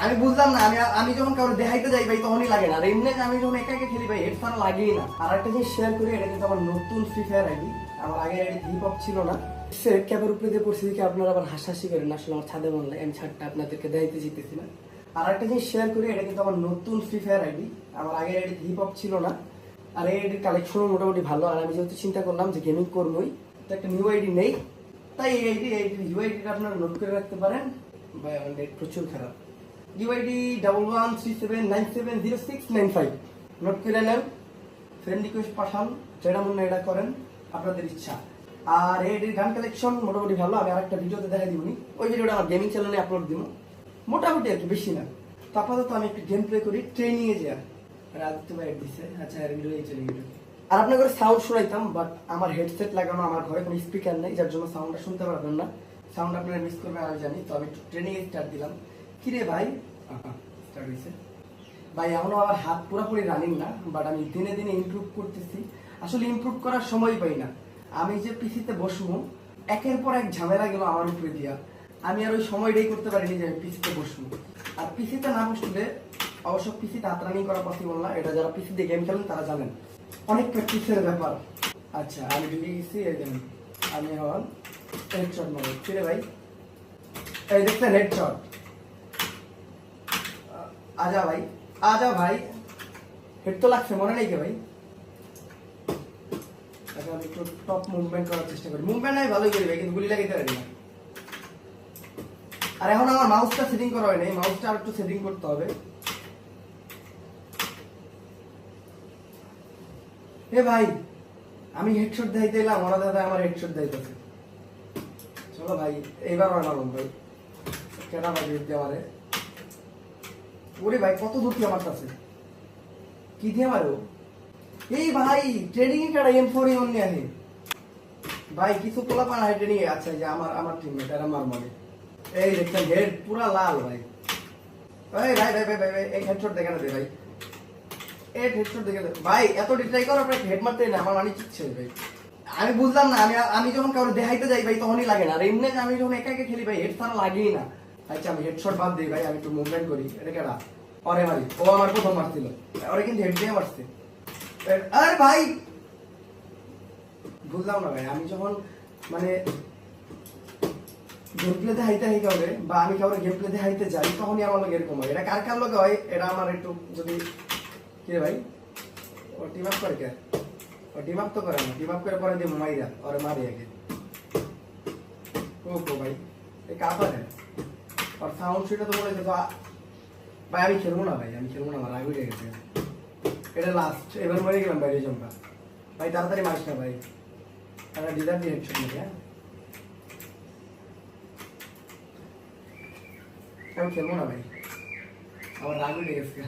আমি বুঝলাম না, আমি যখন কাউকে দেখাইতে যাই ভাই তখনই লাগে না, আর এমনি আমি যখন একা একা খেলি ভাই হেডফোন লাগেই না। আর একটা জিনিস শেয়ার করি, এটা কিন্তু আমার নতুন ফ্রি ফায়ার আইডি, আমার আগের আইডি হিপ হপ ছিল না। সেট ক্যাপের উপরে দিয়ে পড়ছি কি আপনারা আবার হাসাহাসি করেন, আসলে আমার ছাদে মন লাগে, আমি ছাদটা আপনাদেরকে দেখাইতে যেতেছি না। আর একটা জিনিস শেয়ার করি, এটা কিন্তু আমার নতুন ফ্রি ফায়ার আইডি, আমার আগের আইডি হিপ হপ ছিল না। আর এই আইডির কালেকশনও মোটামুটি ভালো, আর আমি যেহেতু চিন্তা করলাম যে গেমিং করবোই, তো একটা নিউ আইডি নেই, তাই এই আইডির ইউআইডিটা আপনারা নোট করে রাখতে পারেন। ভাই আমার নেট প্রচুর খারাপ। ইউআইডি 1137970695 নোট করে নেন, ফ্রেন্ড রিকোয়েস্ট পাঠান, যেটা মনে এটা করেন, আপনাদের ইচ্ছা। আর এর গান কালেকশন মোটামুটি ভালো, আমি আরেকটা ভিডিওতে দেখাই দিবনি, ওই ভিডিওটা আমার গেমিং চ্যানেলে আপলোড দিব, মোটামুটি আর কি, বেশি না। তো আপাতত আমি একটু গেম প্লে করি, ট্রেনিং এ যাই। আদিত্য ভাই দিচ্ছে, আচ্ছা আর ভিডিও চলে গেল। আর আপনাকে সাউন্ড শোনাইতাম, বাট আমার হেডসেট লাগানো, আমার ঘরে কোনো স্পিকার নেই, যার জন্য সাউন্ডটা শুনতে পারবেন না। সাউন্ড আপনারা মিস করবেন আমি জানি, তো আমি একটু ট্রেনিং এ স্টার্ট দিলাম। কিরে ভাই, স্টার্ট হয়েছে ভাই, এখনো আমার হাত পুরোপুরি রানিং না, বাট আমি দিনে দিনে ইমপ্রুভ করতেছি। আসলে ইমপ্রুভ করার সময় পাই না, আমি যে পিসিতে বসবো একের পর এক ঝামেলা গেল আমার উপরে দিয়া, আমি আর ওই সময়টাই করতে পারিনি যে আমি পিসিতে বসবো। আর পিসিতে না বসলে অবশ্য পিসিতে হাত রানিং করা পসিবল না, এটা যারা পিসিতে গেম খেলেন তারা জানেন, অনেক প্র্যাকটিসের ব্যাপার। আচ্ছা আমি ঢুকে গেছি, এই দেখেন আমি হন হেডশট মারব। কিরে ভাই, এই দেখছেন হেডশট, আজা ভাই, আজা ভাই, হেড তো লাগছে মনে নেই কে ভাই। আচ্ছা আমি একটু টপ মুভমেন্ট করার চেষ্টা করি, মুভমেন্ট নাই ভালোই করি ভাই, কিন্তু গুলি লাগাইতে পারি না। আর এখন আমার মাউসটা সেটিং করা হয় নাই, মাউসটা আর একটু সেটিং করতে হবে। এ ভাই, আমি হেডশট দেখাইতে এলাম, ওরা দাদা আমার হেডশট দেখাইতেছে। চলো ভাই এইবার মারুন ভাই, কেটা ভাই দিতে আমারে। ওরে ভাই কত দূর কি আমার কাছে, কি দিয়ে মারো? এই ভাই ট্রেনিং এ কেডা M4 নিয়ে আসে ভাই, কিছু পোলা পানা ট্রেনিং এ আছে, যে আমার টিমমেট এরা মার মারে। এই দেখছেন হেড পুরা লাল ভাই। এই ভাই ভাই ভাই ভাই ভাই, এই হেডশট দেখে না দে ভাই, এই হেডশট দেখে দে ভাই, এত ডিট্রাই করো আপনি হেড মারতে না, আমার মানে কিচ্ছে ভাই। আমি বুঝলাম না, আমি যখন কাউকে দেখাইতে যাই ভাই তখনই লাগে না, আর এমনি আমি যখন একা একা খেলি ভাই হেড ছাড়া লাগেই না। আচ্ছা আমি হেডশট বাদ দিই ভাই, আমি একটু মুভমেন্ট করি। এটা কেডা? পরে মারি, ও আমার প্রথম মারছিল, ওরা কিন্তু হেড দিয়ে মারছে। আরে ভাই বুঝলাম না ভাই, আমি যখন মানে গেম প্লে দেখাইতে হয় কাউকে, বা আমি কাউকে গেম প্লে দেখাইতে যাই, তখনই আমার লোক এরকম হয়। এটা কার কার লোক হয়, এটা আমার একটু যদি কি ভাই, ও টিম আপ করে কে? ও টিম আপ তো করে না, টিম আপ করে পরে দিয়ে মাইরা ওরে মারি আগে। ও ভাই এই কাপা দেয়, আর সাউন্ড সেটা তো বলে ভাই আমি খেলবো না ভাই, আমি খেলবো না, আমার রাগ উঠে গেছে। এটা লাস্ট, এবার মরে গেলাম ভাই রেজমটা। ভাই তাড়াতাড়ি মারিস না ভাই, একটা ডিজার্ভ দিয়ে হেডশট নিয়ে। হ্যাঁ আমি খেলবো না ভাই, আমার রাগ উঠে গেছে।